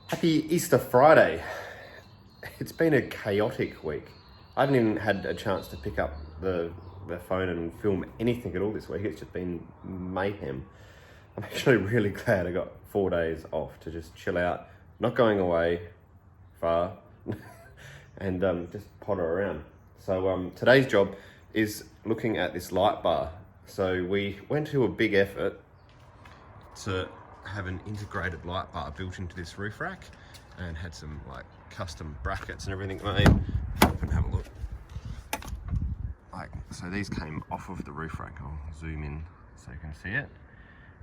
Happy Easter Friday. It's been a chaotic week. I haven't even had a chance to pick up the phone and film anything at all this week. It's just been mayhem. I'm actually really glad I got 4 days off to just chill out, not going away far, and just potter around. So today's job is looking at this light bar. So we went to a big effort to have an integrated light bar built into this roof rack and had some like custom brackets and everything made. Up and have a look. So these came off of the roof rack. I'll zoom in so you can see it.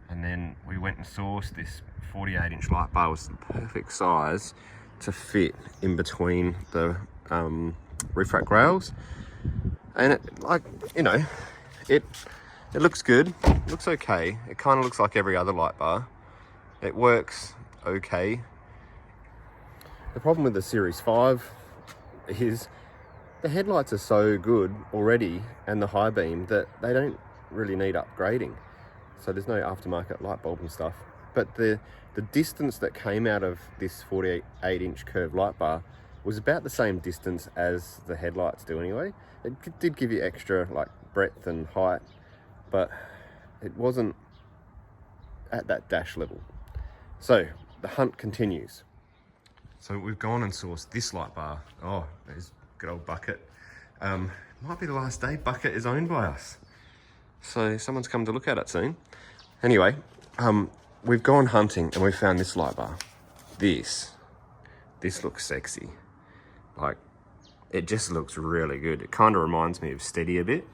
And then we went and sourced this 48-inch light bar. It was the perfect size to fit in between the roof rack rails. And it, it looks good. It looks okay. It kind of looks like every other light bar. It works okay. The problem with the Series 5 is the headlights are so good already and the high beam that they don't really need upgrading. So there's no aftermarket light bulb and stuff. But the distance that came out of this 48-inch curved light bar was about the same distance as the headlights do anyway. It did give you extra like breadth and height, but it wasn't at that dash level. So the hunt continues. So we've gone and sourced this light bar. Oh, there's good old Bucket. Might be the last day Bucket is owned by us. So someone's come to look at it soon. Anyway, we've gone hunting and we found this light bar. This looks sexy. Like, it just looks really good. It kind of reminds me of Steady a bit.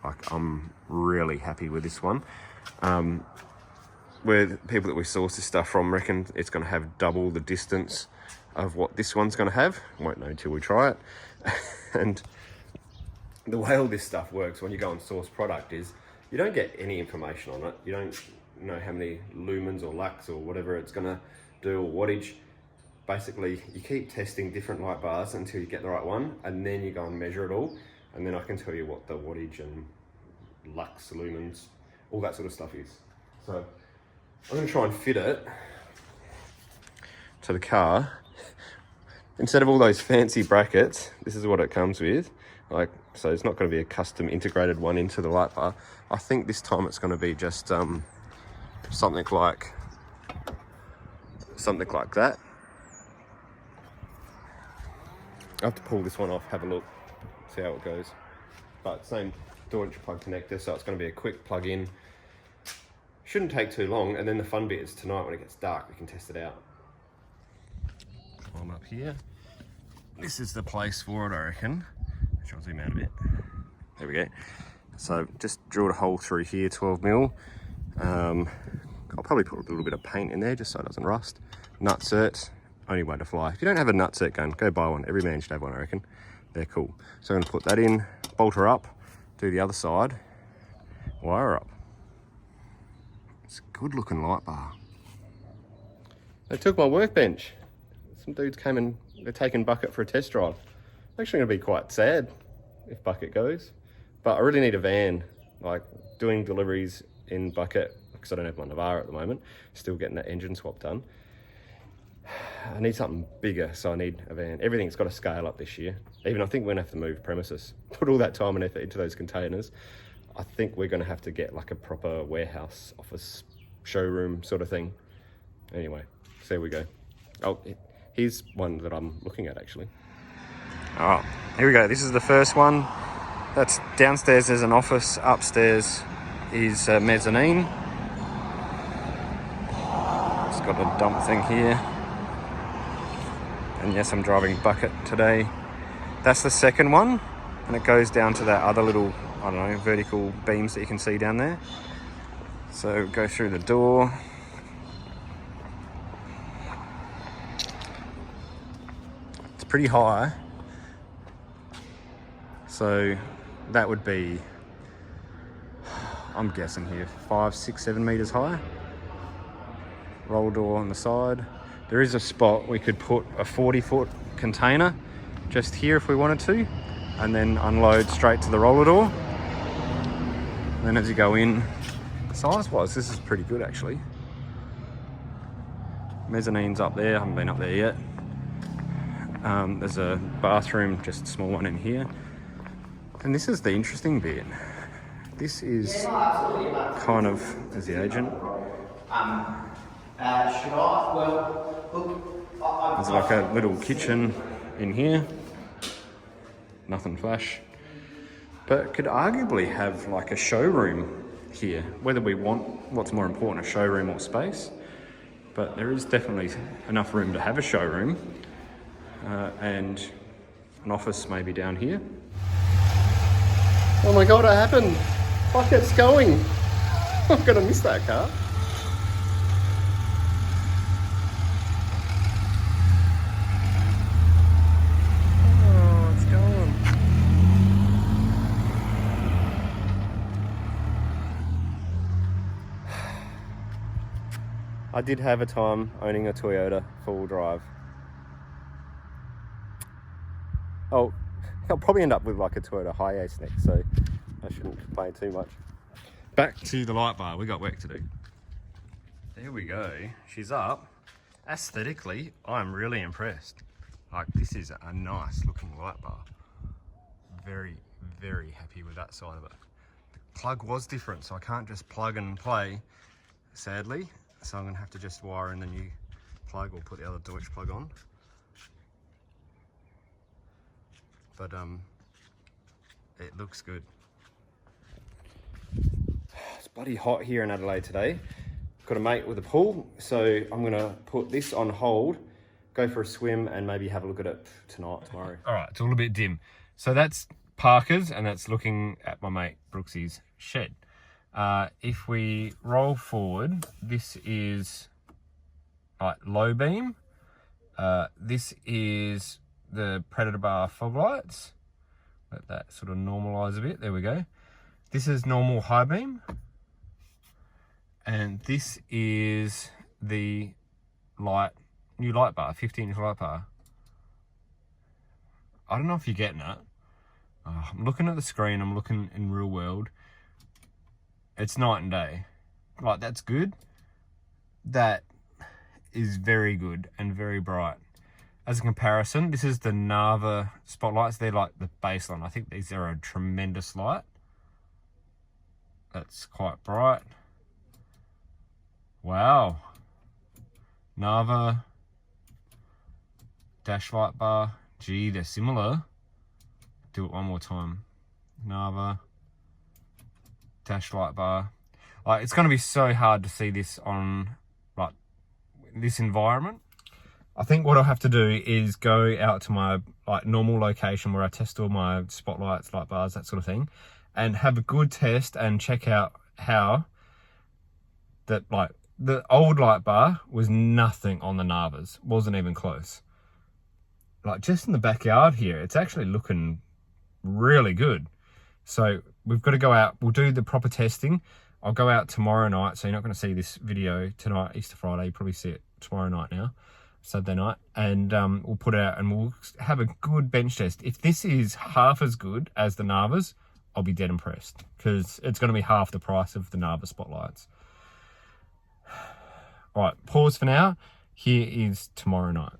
Like, I'm really happy with this one. Where the people that we source this stuff from reckon it's going to have double the distance of what this one's going to have. Won't know until we try it. And the way all this stuff works when you go and source product is you don't get any information on it. You don't know how many lumens or lux or whatever it's going to do or wattage. Basically, you keep testing different light bars until you get the right one, and then you go and measure it all, and then I can tell you what the wattage and lux, lumens, all that sort of stuff is. So I'm going to try and fit it to the car. Instead of all those fancy brackets, this is what it comes with. So it's not going to be a custom integrated one into the light bar. I think this time it's going to be just something like that. I have to pull this one off, have a look, see how it goes. But same 2-inch plug connector, so it's going to be a quick plug in. Shouldn't take too long, and then the fun bit is tonight when it gets dark, we can test it out. Climb up here. This is the place for it, I reckon. I'll zoom out a bit. There we go. So just drilled a hole through here, 12 mil. I'll probably put a little bit of paint in there just so it doesn't rust. Nutsert, only way to fly. If you don't have a nutsert gun, go buy one. Every man should have one, I reckon. They're cool. So I'm going to put that in, bolt her up, do the other side, wire her up. It's a good looking light bar. They took my workbench. Some dudes came and they're taking Bucket for a test drive. I'm actually going to be quite sad if Bucket goes, but I really need a van. Like doing deliveries in Bucket, because I don't have my Navara at the moment, still getting that engine swap done. I need something bigger, so I need a van. Everything's got to scale up this year. Even I think we're going to have to move premises. Put all that time and effort into those containers. I think we're going to have to get like a proper warehouse, office, showroom sort of thing. Anyway, so there we go. Oh, here's one that I'm looking at actually. Oh, here we go. This is the first one. That's downstairs there's an office, upstairs is a mezzanine. It's got a dump thing here. And yes, I'm driving Bucket today. That's the second one, and it goes down to that other little, I don't know, vertical beams that you can see down there. So go through the door. It's pretty high. So that would be, I'm guessing here, 5, 6, 7 meters high. Roll door on the side. There is a spot we could put a 40-foot container just here if we wanted to, and then unload straight to the roller door. And then as you go in, size-wise, this is pretty good actually. Mezzanine's up there, I haven't been up there yet. There's a bathroom, just a small one in here. And this is the interesting bit. This is kind of, as the agent. There's like a little kitchen in here. Nothing flash. But could arguably have like a showroom here, whether we want what's more important, a showroom or space. But there is definitely enough room to have a showroom and an office maybe down here. Oh my God, it happened. Fuck, it's going. I'm gonna miss that car. Oh, it's going. I did have a time owning a Toyota four-wheel drive. Oh, I'll probably end up with like a Toyota Hilux next, so I shouldn't complain too much. Back to the light bar, we got work to do. There we go, she's up. Aesthetically, I'm really impressed. Like, this is a nice looking light bar. Very, very happy with that side of it. The plug was different, so I can't just plug and play, sadly. So I'm gonna have to just wire in the new plug or put the other Deutsch plug on. But it looks good. It's bloody hot here in Adelaide today. Got a mate with a pool, so I'm gonna put this on hold, go for a swim, and maybe have a look at it tonight, tomorrow. All right, it's a little bit dim. So that's Parker's, and that's looking at my mate Brooksy's shed. If we roll forward, this is like low beam. This is the Predator bar fog lights. Let that sort of normalize a bit. There we go. This is normal high beam. And this is the new light bar, 15-inch light bar. I don't know if you're getting it. I'm looking at the screen, I'm looking in real world. It's night and day. Like, that's good. That is very good and very bright. As a comparison, this is the Nava spotlights. They're like the baseline. I think these are a tremendous light. That's quite bright. Wow. Nava dash light bar. Gee, they're similar. Do it one more time. Nava dash light bar. Like, it's going to be so hard to see this on like this environment. I think what I'll have to do is go out to my like normal location where I test all my spotlights, light bars, that sort of thing, and have a good test and check out how that, like, the old light bar was nothing on the Navas, wasn't even close. Like, just in the backyard here, it's actually looking really good. So we've got to go out, we'll do the proper testing. I'll go out tomorrow night, so you're not going to see this video tonight, Easter Friday, you probably see it tomorrow night now, Saturday night, and we'll put it out and we'll have a good bench test. If this is half as good as the Navas, I'll be dead impressed, because it's going to be half the price of the Nava spotlights. All right, pause for now. Here is tomorrow night.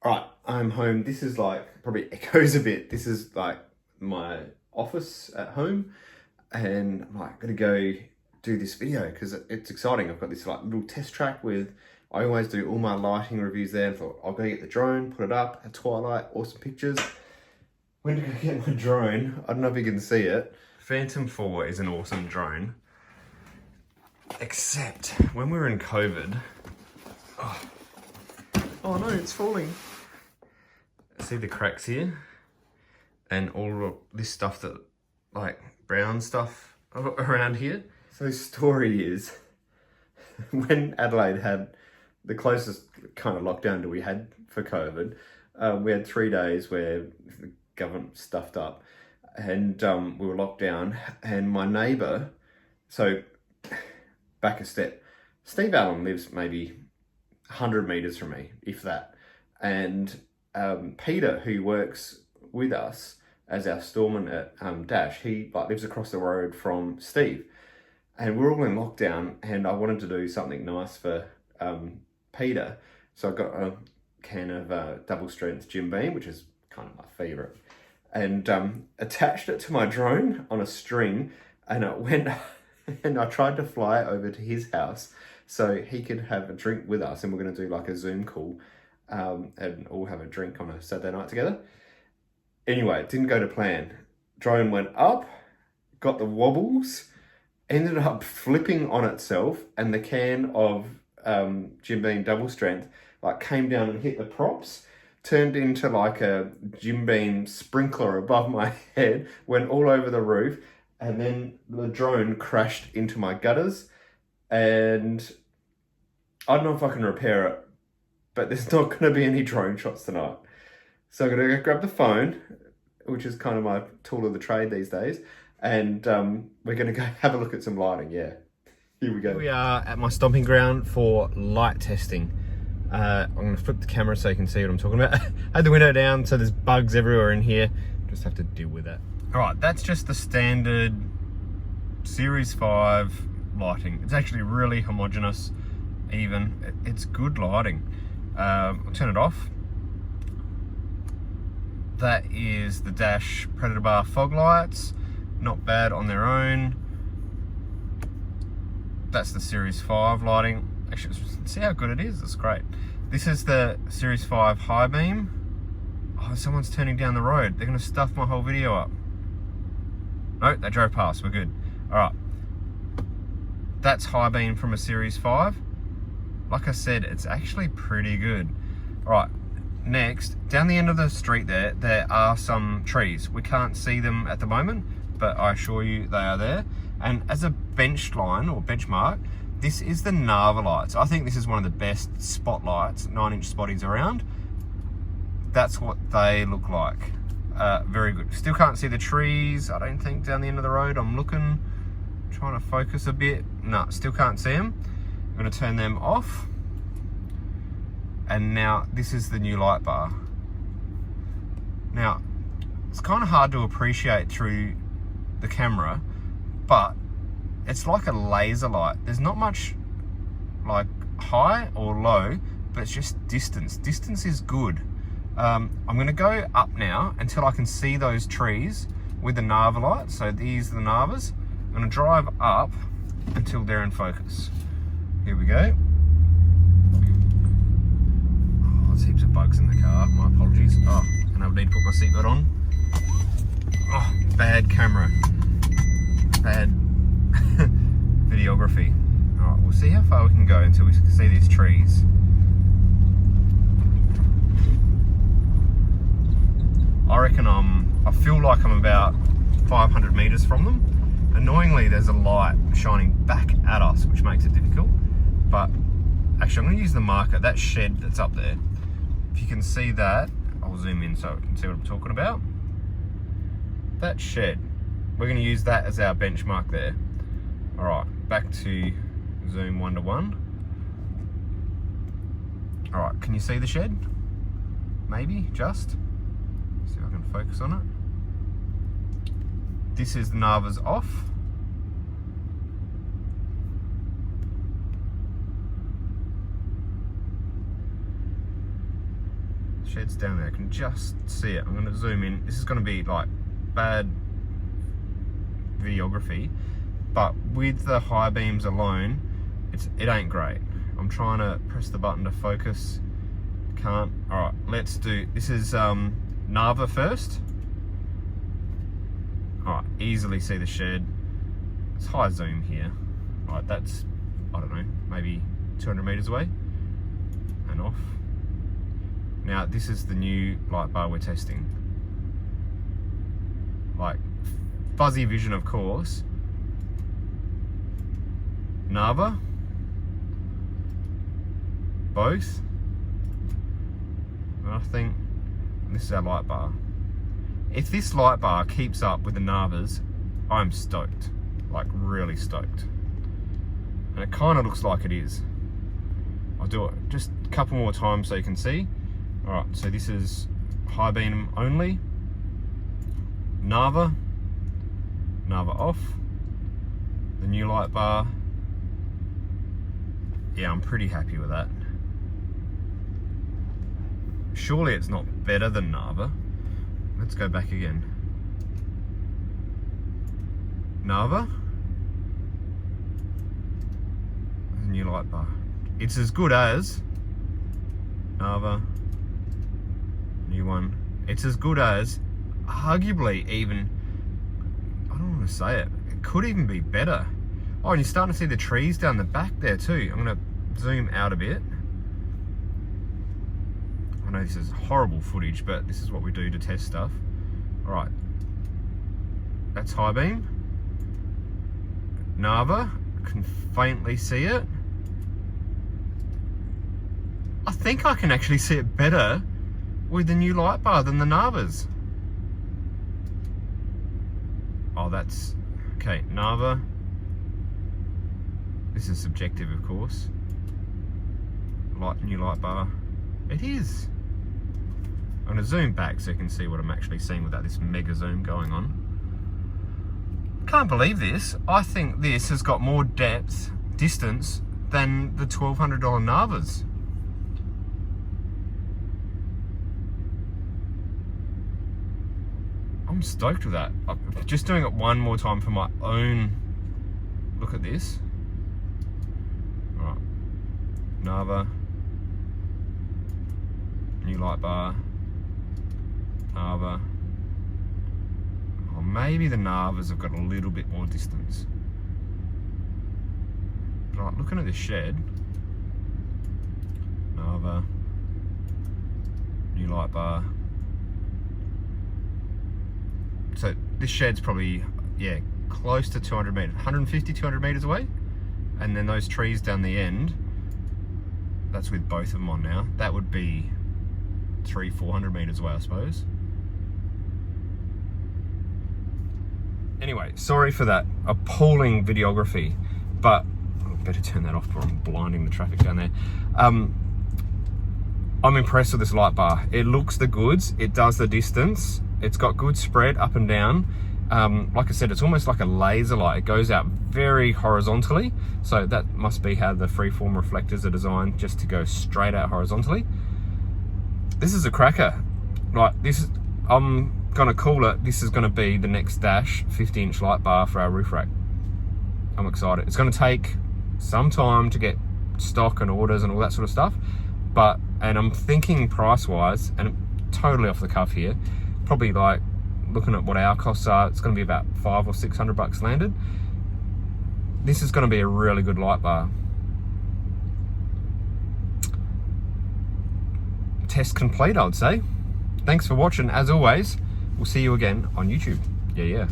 All right, I'm home. This is like, probably echoes a bit. This is like my office at home, and I'm like gonna go do this video because it's exciting. I've got this like little test track with, I always do all my lighting reviews there. I thought I'll go get the drone, put it up at twilight, awesome pictures. Went to go get my drone. I don't know if you can see it. Phantom 4 is an awesome drone. Except when we were in COVID, oh no, it's falling. See the cracks here? And all of this stuff that, like, brown stuff around here. So the story is, when Adelaide had the closest kind of lockdown that we had for COVID, we had 3 days where the government stuffed up and we were locked down, and my neighbour, so back a step, Steve Allen lives maybe 100 metres from me, if that. And Peter, who works with us as our storeman at Dash, he like lives across the road from Steve. And we're all in lockdown, and I wanted to do something nice for Peter. So I got a can of double strength Jim Beam, which is kind of my favorite, and attached it to my drone on a string, and it went and I tried to fly over to his house so he could have a drink with us, and we're going to do like a Zoom call and all have a drink on a Saturday night together. Anyway, it didn't go to plan. Drone went up, got the wobbles, ended up flipping on itself, and the can of Jim Beam double strength like came down and hit the props, turned into like a Jim Beam sprinkler above my head, went all over the roof, and then the drone crashed into my gutters. And I don't know if I can repair it, but there's not going to be any drone shots tonight. So I'm going to go grab the phone, which is kind of my tool of the trade these days, and we're going to go have a look at some lighting. Yeah, here we go. We are at my stomping ground for light testing. I'm going to flip the camera so you can see what I'm talking about. I had the window down, so there's bugs everywhere in here. Just have to deal with that. All right, that's just the standard Series 5 lighting. It's actually really homogeneous, even. It's good lighting. I'll turn it off. That is the Dash Predator Bar fog lights. Not bad on their own. That's the Series 5 lighting. Actually, see how good it is? It's great. This is the Series 5 high beam. Oh, someone's turning down the road. They're going to stuff my whole video up. No, they drove past. We're good. All right. That's high beam from a Series 5. Like I said, it's actually pretty good. All right. Next, down the end of the street there are some trees. We can't see them at the moment, but I assure you they are there. And as a bench line or benchmark, this is the Narva lights. I think this is one of the best spotlights, 9-inch spotties around. That's what they look like. Very good. Still can't see the trees, I don't think, down the end of the road. I'm looking, trying to focus a bit. No, still can't see them. I'm going to turn them off. And now this is the new light bar. Now, it's kind of hard to appreciate through the camera, but it's like a laser light. There's not much like high or low, but it's just distance. Distance is good. I'm gonna go up now until I can see those trees with the Narva light. So these are the Narvas. I'm gonna drive up until they're in focus. Here we go. Oh, there's heaps of bugs in the car, my apologies. Oh, and I need to put my seatbelt on. Oh, bad camera. Bad videography. All right, we'll see how far we can go until we see these trees. I reckon I feel like I'm about 500 meters from them. Annoyingly, there's a light shining back at us, which makes it difficult. But actually, I'm going to use the marker, that shed that's up there. If you can see that, I'll zoom in so you can see what I'm talking about. That shed, we're going to use that as our benchmark there. All right, back to zoom 1:1. All right, can you see the shed? Maybe, just. See if I can focus on it. This is the Narva's off. Shed's down there, I can just see it. I'm going to zoom in. This is going to be like bad videography, but with the high beams alone, it ain't great. I'm trying to press the button to focus. Can't. All right, let's do. This is Narva first. All right, easily see the shed. It's high zoom here. All right, that's, I don't know, maybe 200 meters away and off. Now this is the new light bar we're testing. Like fuzzy vision, of course. Narva, both. And I think this is our light bar. If this light bar keeps up with the Narvas, I'm stoked, like really stoked. And it kind of looks like it is. I'll do it just a couple more times so you can see. All right, so this is high beam only. Narva off. The new light bar. Yeah, I'm pretty happy with that. Surely it's not better than Narva. Let's go back again. Narva. New light bar. It's as good as Narva. New one. It's as good as, arguably even, I don't want to say it, it could even be better. Oh, and you're starting to see the trees down the back there too. I'm going to zoom out a bit. I know this is horrible footage, but this is what we do to test stuff. All right, that's high beam. Narva, I can faintly see it. I think I can actually see it better with the new light bar than the Narvas. Oh, that's, okay, Narva. This is subjective, of course. New light bar. It is. I'm gonna zoom back so you can see what I'm actually seeing without this mega zoom going on. Can't believe this. I think this has got more distance than the $1,200 Narvas. I'm stoked with that. I'm just doing it one more time for my own look at this. All right, Narva, new light bar, Narva. Oh, maybe the Narvas have got a little bit more distance. Right, looking at this shed, Narva, new light bar. So this shed's probably, yeah, close to 200 meters, 150, 200 meters away. And then those trees down the end, that's with both of them on now. That would be 300, 400 meters away, I suppose. Anyway, sorry for that appalling videography, but I better turn that off before I'm blinding the traffic down there. I'm impressed with this light bar. It looks the goods, it does the distance. It's got good spread up and down. Like I said, it's almost like a laser light. It goes out very horizontally. So that must be how the freeform reflectors are designed, just to go straight out horizontally. This is a cracker. Like this, I'm gonna call it, this is gonna be the next Dash 50-inch light bar for our roof rack. I'm excited. It's gonna take some time to get stock and orders and all that sort of stuff. And I'm thinking price-wise, and totally off the cuff here, probably like looking at what our costs are, it's going to be about $500 or $600 landed. This is going to be a really good light bar. Test complete, I would say. Thanks for watching. As always, we'll see you again on YouTube. Yeah.